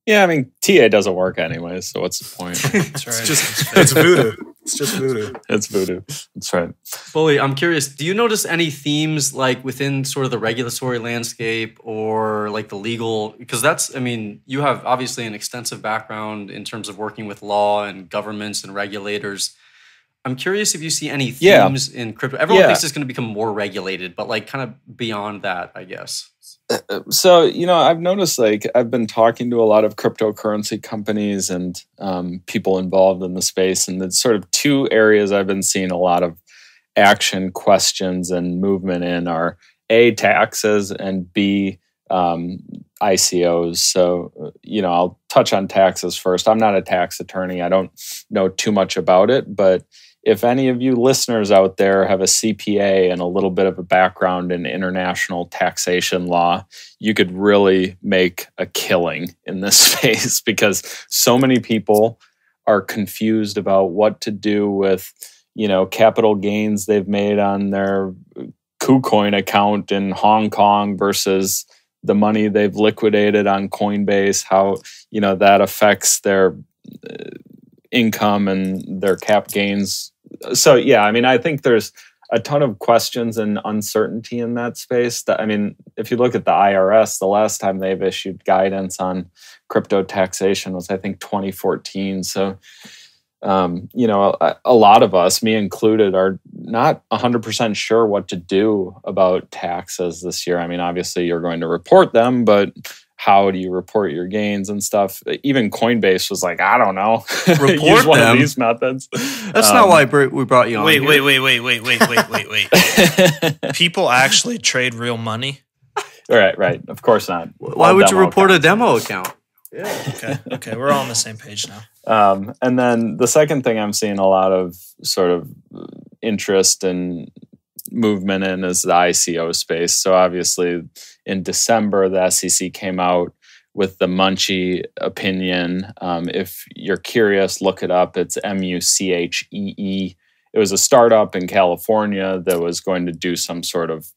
Yeah, I mean, TA doesn't work anyway, so what's the point? That's right. It's voodoo. It's just voodoo. It's voodoo. That's right. Bully, I'm curious, do you notice any themes like within sort of the regulatory landscape or like the legal? Because you have obviously an extensive background in terms of working with law and governments and regulators. I'm curious if you see any themes in crypto. Everyone thinks it's going to become more regulated, but like kind of beyond that, I guess. So, I've noticed like I've been talking to a lot of cryptocurrency companies and people involved in the space. And it's sort of two areas I've been seeing a lot of action, questions, and movement in are A, taxes, and B, ICOs. So, I'll touch on taxes first. I'm not a tax attorney. I don't know too much about it, but if any of you listeners out there have a CPA and a little bit of a background in international taxation law, you could really make a killing in this space because so many people are confused about what to do with, capital gains they've made on their KuCoin account in Hong Kong versus the money they've liquidated on Coinbase, how, that affects their income and their cap gains. So, yeah, I think there's a ton of questions and uncertainty in that space. If you look at the IRS, the last time they've issued guidance on crypto taxation was, I think, 2014. So, a lot of us, me included, are not 100% sure what to do about taxes this year. Obviously, you're going to report them, but how do you report your gains and stuff? Even Coinbase was like, I don't know. Report Use one them. of these methods. That's not why we brought you on. Wait. People actually trade real money? Right. Of course not. Why would you report a demo account? Yeah. Okay. We're all on the same page now. And then the second thing I'm seeing a lot of sort of interest and movement in is the ICO space. So obviously in December, the SEC came out with the Munchie opinion. If you're curious, look it up. It's MUCHEE. It was a startup in California that was going to do some sort of,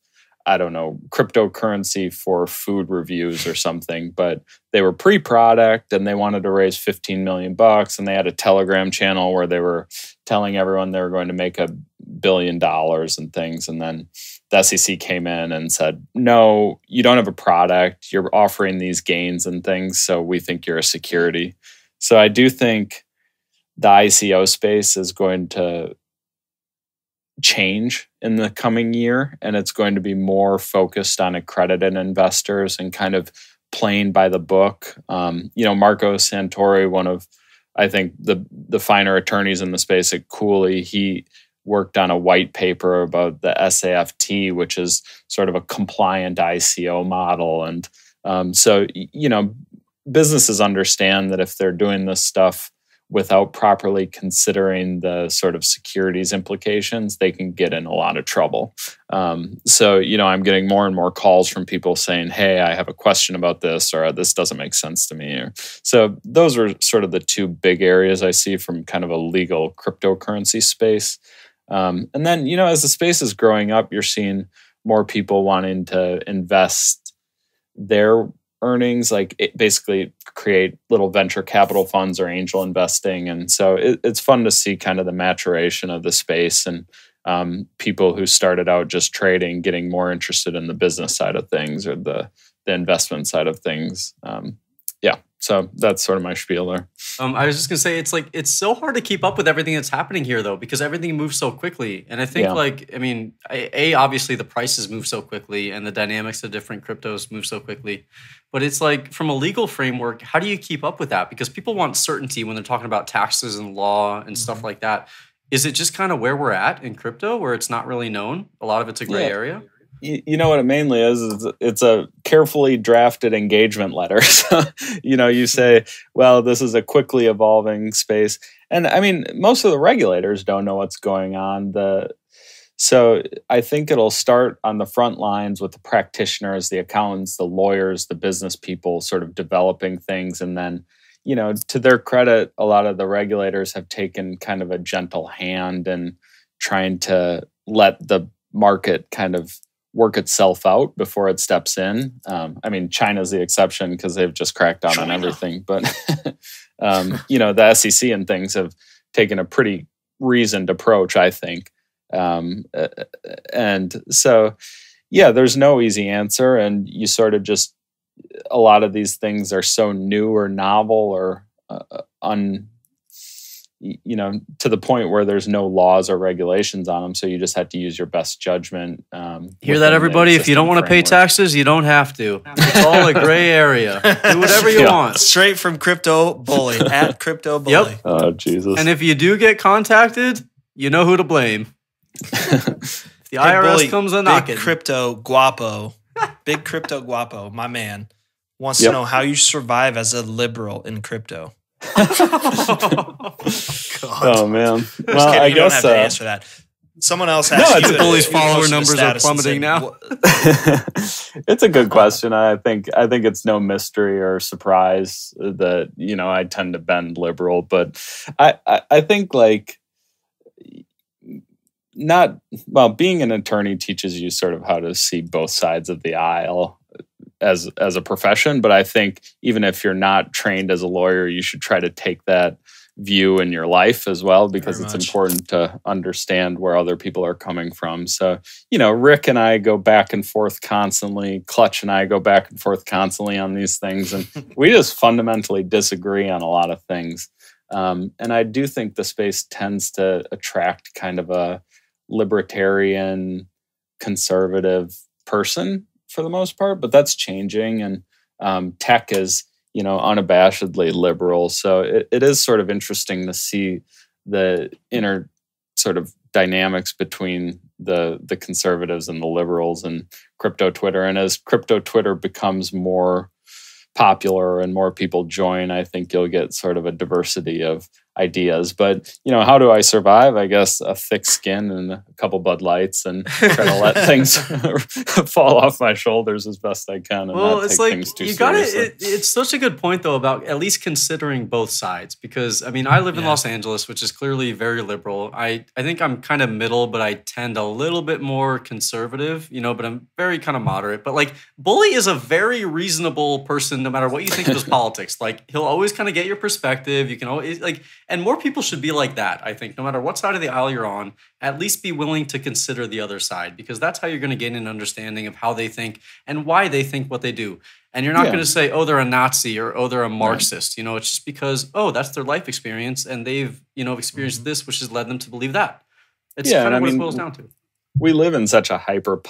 cryptocurrency for food reviews or something, but they were pre-product and they wanted to raise $15 million, and they had a Telegram channel where they were telling everyone they were going to make $1 billion and things. And then the SEC came in and said, no, you don't have a product. You're offering these gains and things. So we think you're a security. So I do think the ICO space is going to change in the coming year, and it's going to be more focused on accredited investors and kind of playing by the book. Marco Santori, one of, I think, the finer attorneys in the space at Cooley, he worked on a white paper about the SAFT, which is sort of a compliant ICO model. And so businesses understand that if they're doing this stuff without properly considering the sort of securities implications, they can get in a lot of trouble. So I'm getting more and more calls from people saying, hey, I have a question about this, or this doesn't make sense to me. So those are sort of the two big areas I see from kind of a legal cryptocurrency space. And then, as the space is growing up, you're seeing more people wanting to invest their earnings, basically create little venture capital funds or angel investing. And so it's fun to see kind of the maturation of the space, and people who started out just trading getting more interested in the business side of things or the investment side of things. So that's sort of my spiel there. I was just gonna say, it's so hard to keep up with everything that's happening here, though, because everything moves so quickly. And I think, obviously the prices move so quickly, and the dynamics of different cryptos move so quickly. But it's like, from a legal framework, how do you keep up with that? Because people want certainty when they're talking about taxes and law and stuff like that. Is it just kind of where we're at in crypto, where it's not really known? A lot of it's a gray area. You know what it mainly is it's a carefully drafted engagement letter. So, you say, well, this is a quickly evolving space. And I mean, most of the regulators don't know what's going on. So I think it'll start on the front lines with the practitioners, the accountants, the lawyers, the business people sort of developing things. And then, to their credit, a lot of the regulators have taken kind of a gentle hand and trying to let the market kind of work itself out before it steps in. China's the exception because they've just cracked down on everything. But, the SEC and things have taken a pretty reasoned approach, I think. And so, there's no easy answer. And you sort of just, a lot of these things are so new or novel or to the point where there's no laws or regulations on them. So you just have to use your best judgment. Hear that, everybody? If you don't want to pay taxes, you don't have to. It's all a gray area. Do whatever you want. Straight from Crypto Bully, at Crypto Bully. Yep. Oh, Jesus. And if you do get contacted, you know who to blame. If the IRS comes a knocking. Big Crypto Guapo, my man, wants to know how you survive as a liberal in crypto. Oh man! Well, I guess you don't have to answer that. Someone else asked you. The Bully's follower numbers are plummeting now. It's a good question. I think it's no mystery or surprise that I tend to bend liberal, but I think being an attorney teaches you sort of how to see both sides of the aisle as a profession. But I think even if you're not trained as a lawyer, you should try to take that view in your life as well, because it's important to understand where other people are coming from. So, Rick and I go back and forth constantly. Clutch and I go back and forth constantly on these things. And we just fundamentally disagree on a lot of things. And I do think the space tends to attract kind of a libertarian, conservative person for the most part, but that's changing. And tech is, unabashedly liberal. So it is sort of interesting to see the inner sort of dynamics between the conservatives and the liberals and crypto Twitter. And as crypto Twitter becomes more popular and more people join, I think you'll get sort of a diversity of ideas. But, how do I survive? I guess a thick skin and a couple Bud Lights and try to let things fall off my shoulders as best I can. And not take things too seriously. It's such a good point, though, about at least considering both sides. Because, I live in Los Angeles, which is clearly very liberal. I think I'm kind of middle, but I tend a little bit more conservative, but I'm very kind of moderate. But, Bully is a very reasonable person, no matter what you think of his politics. He'll always kind of get your perspective. You can always, and more people should be like that, I think. No matter what side of the aisle you're on, at least be willing to consider the other side, because that's how you're going to gain an understanding of how they think and why they think what they do. And you're not Yeah. going to say, oh, they're a Nazi or, oh, they're a Marxist. You know, it's just because, oh, that's their life experience and they've, you know, experienced this, which has led them to believe that. It's Yeah, kind and of I what mean, it boils down to. We live in such a hyper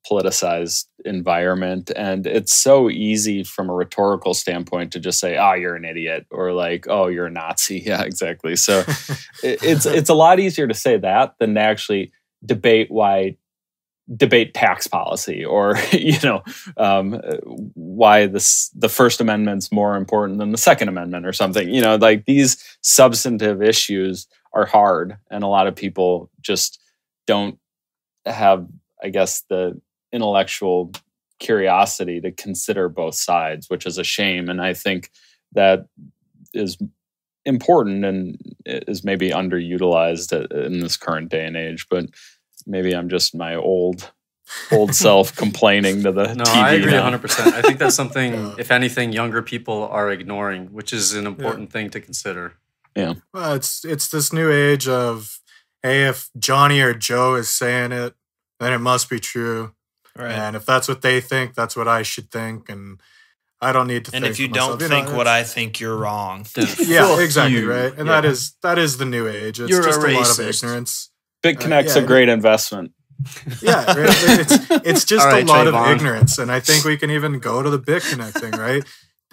politicized environment, and it's so easy from a rhetorical standpoint to just say, oh, you're an idiot, or like, oh, you're a Nazi. Yeah, exactly. So it's a lot easier to say that than to actually debate tax policy, or why the First Amendment's more important than the Second Amendment or something. You know, like these substantive issues are hard, and a lot of people just don't have, I guess, the intellectual curiosity to consider both sides, which is a shame. And I think that is important and is maybe underutilized in this current day and age. But maybe I'm just my old self complaining to the No, TV. I agree now. 100%. I think that's something, if anything, younger people are ignoring, which is an important thing to consider. Yeah. Well, it's this new age of, hey, if Johnny or Joe is saying it, then it must be true. Right. And if that's what they think, that's what I should think. And I don't need to And think if you for don't myself. think what I think, you're wrong. Yeah, exactly, you. right? And Yeah. that is the new age. It's You're a just a lot of racist. ignorance. Bitconnect's yeah, a great investment. Yeah, right? It's just All right, a lot of Trayvon. ignorance. And I think we can even go to the Bitconnect thing, right?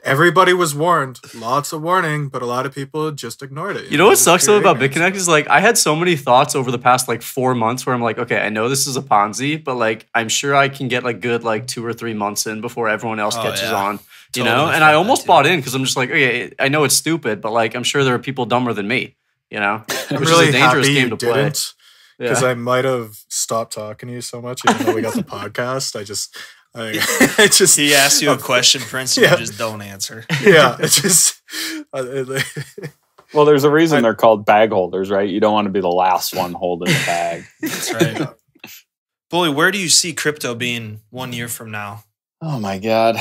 Everybody was warned, lots of warning, but a lot of people just ignored it. You know what It's sucks though pure about ignorance. Bitconnect is like I had so many thoughts over the past like 4 months where I'm like, okay, I know this is a Ponzi, but like I'm sure I can get like good like 2 or 3 months in before everyone else Oh, catches yeah. on, you Totally know. And felt I that almost too. bought in because I'm just like, okay, I know it's stupid, but like I'm sure there are people dumber than me, you know, I'm which really is a dangerous happy game you to play. didn't, because Yeah. I might have stopped talking to you so much, even though we got the podcast. I just He asks you a question, Prince, and Yeah. you just don't answer. yeah, it's just Well, there's a reason they're called bag holders, right? You don't want to be the last one holding the bag. That's right. Bully, where do you see crypto being 1 year from now? Oh my God.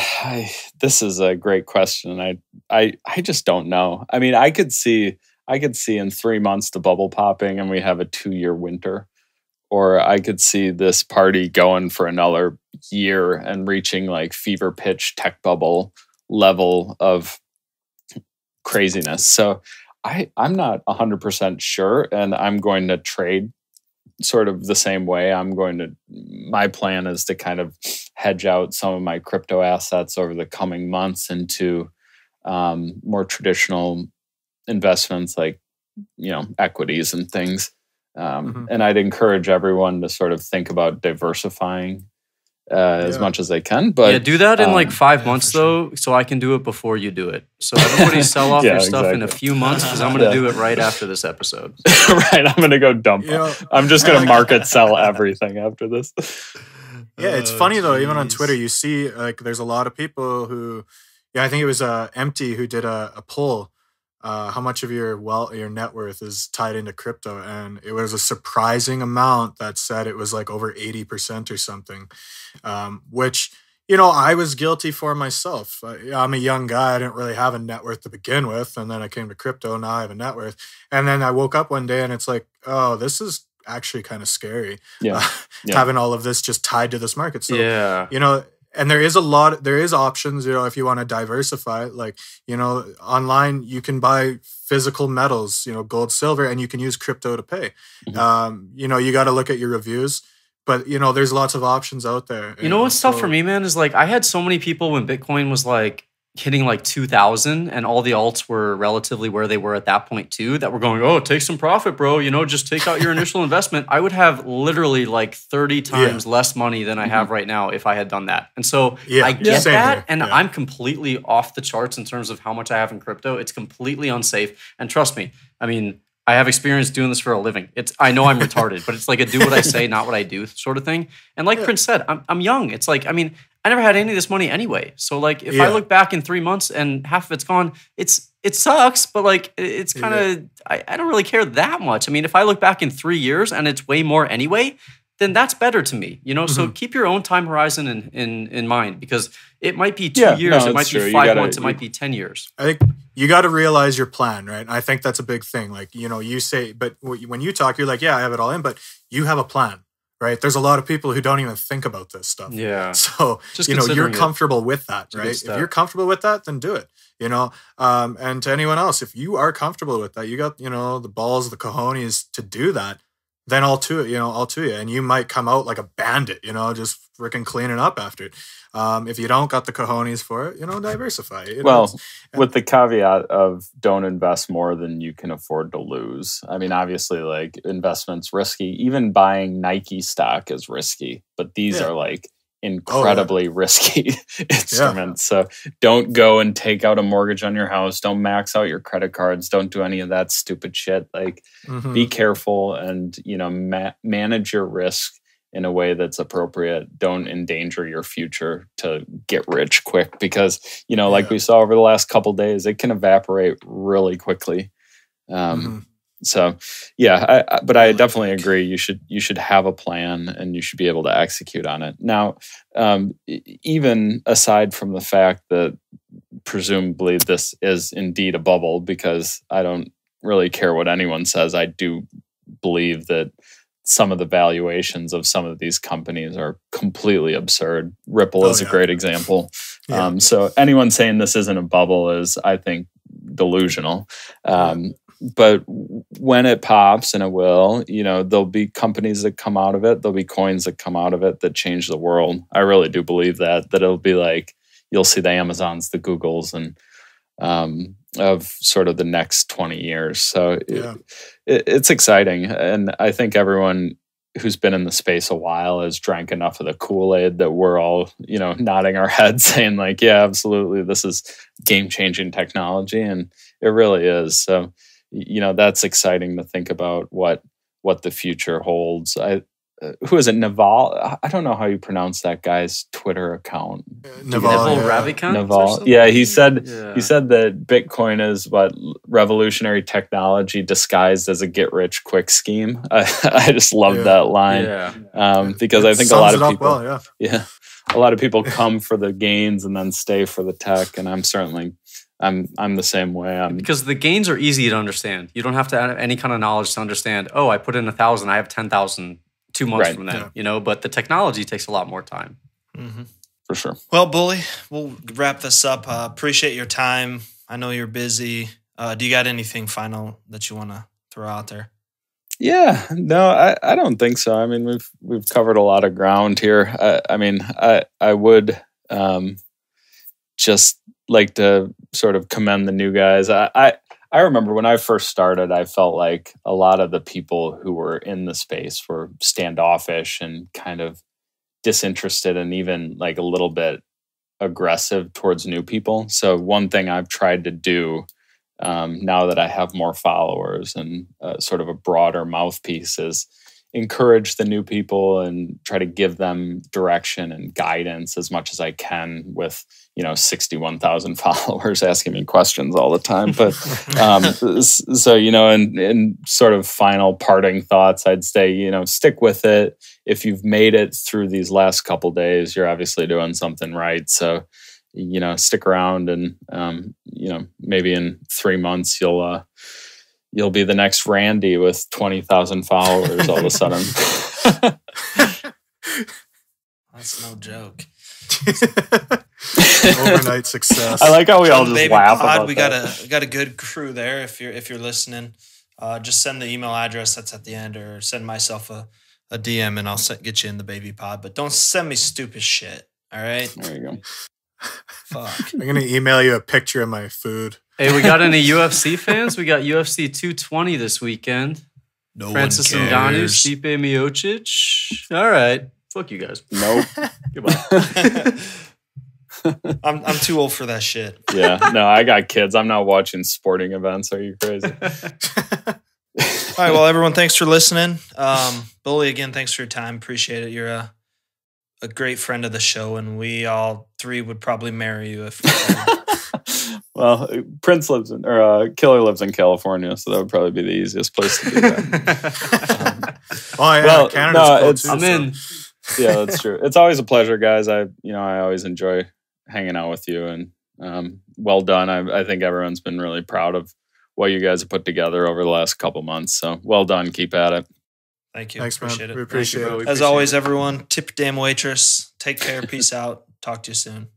This is a great question. I just don't know. I mean, I could see in 3 months the bubble popping and we have a 2-year winter. Or I could see this party going for another year and reaching like fever pitch tech bubble level of craziness. So I'm not 100% sure, and I'm going to trade sort of the same way. My plan is to kind of hedge out some of my crypto assets over the coming months into more traditional investments like, equities and things. And I'd encourage everyone to sort of think about diversifying as much as they can. But yeah, do that in like 5 yeah, months for sure. though, so I can do it before you do it. So everybody sell off Yeah, your stuff in a exactly. few months because I'm going to Yeah. do it right after this episode. right, I'm going to go dump. You know, I'm just going to market sell everything after this. yeah, it's Oh, funny though. Even on geez. Twitter, you see like there's a lot of people who, I think it was Empty who did a poll. How much of your net worth is tied into crypto, and it was a surprising amount that said it was like over 80% or something, which I was guilty for myself. I'm a young guy. I didn't really have a net worth to begin with, and then I came to crypto. Now I have a net worth, and then I woke up one day and it's like, oh, this is actually kind of scary. Yeah. Yeah. Having all of this just tied to this market. So Yeah. and there is options, if you want to diversify, like, online, you can buy physical metals, gold, silver, and you can use crypto to pay. You got to look at your reviews, but, there's lots of options out there. You know what's tough for me, man, is like I had so many people when Bitcoin was like hitting like 2,000 and all the alts were relatively where they were at that point too, that were going, oh, take some profit, bro. Just take out your initial investment. I would have literally like 30 times less money than I have right now if I had done that. And so I get same that. here. And Yeah. I'm completely off the charts in terms of how much I have in crypto. It's completely unsafe. And trust me, I mean, I have experience doing this for a living. I know I'm retarded, but it's like a do what I say, not what I do sort of thing. And like Prince said, I'm young. It's like, I mean, I never had any of this money anyway. So like if I look back in 3 months and half of it's gone, it sucks, but like it's kind of, I don't really care that much. I mean, if I look back in 3 years and it's way more anyway, then that's better to me, So keep your own time horizon in mind, because it might be 2 years, it might be 5 months, it might be 10 years. I think you got to realize your plan, right? And I think that's a big thing. Like, you say, but when you talk, you're like, yeah, I have it all in, but you have a plan, right? There's a lot of people who don't even think about this stuff. Yeah. So, Just you're considering it. comfortable with that, a good right? If step. you're comfortable with that, then do it, and to anyone else, if you are comfortable with that, you got, the balls, the cojones to do that, then all to it, all to you. And you might come out like a bandit, just freaking cleaning up after it. If you don't got the cojones for it, diversify. With the caveat of don't invest more than you can afford to lose. I mean, obviously, like, investment's risky. Even buying Nike stock is risky, but these are like incredibly risky instruments. So don't go and take out a mortgage on your house. Don't max out your credit cards. Don't do any of that stupid shit. Like, be careful and, manage your risk in a way that's appropriate. Don't endanger your future to get rich quick because, like we saw over the last couple of days, it can evaporate really quickly. So, but I definitely agree. You should have a plan and you should be able to execute on it. Now, even aside from the fact that presumably this is indeed a bubble, because I don't really care what anyone says, I do believe that some of the valuations of some of these companies are completely absurd. Ripple is a great example. So anyone saying this isn't a bubble is, I think, delusional. But when it pops, and it will, there'll be companies that come out of it. There'll be coins that come out of it that change the world. I really do believe that it'll be like, you'll see the Amazons, the Googles, and of sort of the next 20 years. So it's exciting. And I think everyone who's been in the space a while has drank enough of the Kool-Aid that we're all, nodding our heads saying like, yeah, absolutely, this is game-changing technology. And it really is. So, that's exciting to think about what the future holds. Who is it? Naval? I don't know how you pronounce that guy's Twitter account. Naval Ravikant. Naval. Yeah, he said that Bitcoin is revolutionary technology disguised as a get-rich-quick scheme. I just love that line because I think a lot of people, a lot of people come for the gains and then stay for the tech, and I'm the same way. Because the gains are easy to understand. You don't have to have any kind of knowledge to understand. Oh, I put in 1,000, I have 10,000 2 months from then. But the technology takes a lot more time. For sure. Well, Bully, we'll wrap this up. Appreciate your time. I know you're busy. Do you got anything final that you want to throw out there? Yeah, no, I don't think so. I mean, we've covered a lot of ground here. I would just like to sort of commend the new guys. I remember when I first started, I felt like a lot of the people who were in the space were standoffish and kind of disinterested and even like a little bit aggressive towards new people. So one thing I've tried to do now that I have more followers and sort of a broader mouthpiece is encourage the new people and try to give them direction and guidance as much as I can with, 61,000 followers asking me questions all the time. But so, in sort of final parting thoughts, I'd say, stick with it. If you've made it through these last couple days, you're obviously doing something right. So, stick around and, maybe in 3 months, you'll be the next Randy with 20,000 followers all of a sudden. That's no joke. Overnight success. I like how we all just Baby laugh Pod, about we that. got a good crew there. If you're listening, just send the email address that's at the end, or send myself a DM, and I'll get you in the Baby Pod. But don't send me stupid shit. All right. There you go. Fuck. I'm gonna email you a picture of my food. Hey, we got any UFC fans? We got UFC 220 this weekend. No Francis one Ngannou, cares. Stipe Miocic. All right. Fuck you guys. Nope. Goodbye. I'm too old for that shit. Yeah. No, I got kids. I'm not watching sporting events. Are you crazy? All right. Well, everyone, thanks for listening. Bully, again, thanks for your time. Appreciate it. You're a great friend of the show, and we all three would probably marry you if. Well, Killer lives in California, so that would probably be the easiest place to do that. Canada's cool too, I'm in. Yeah, that's true. It's always a pleasure, guys. I always enjoy hanging out with you, and well done. I think everyone's been really proud of what you guys have put together over the last couple months. So well done. Keep at it. Thank you. Thanks, Appreciate man. We it. appreciate Thank you, bro. it. We As always, everyone, tip damn waitress. Take care. Peace out. Talk to you soon.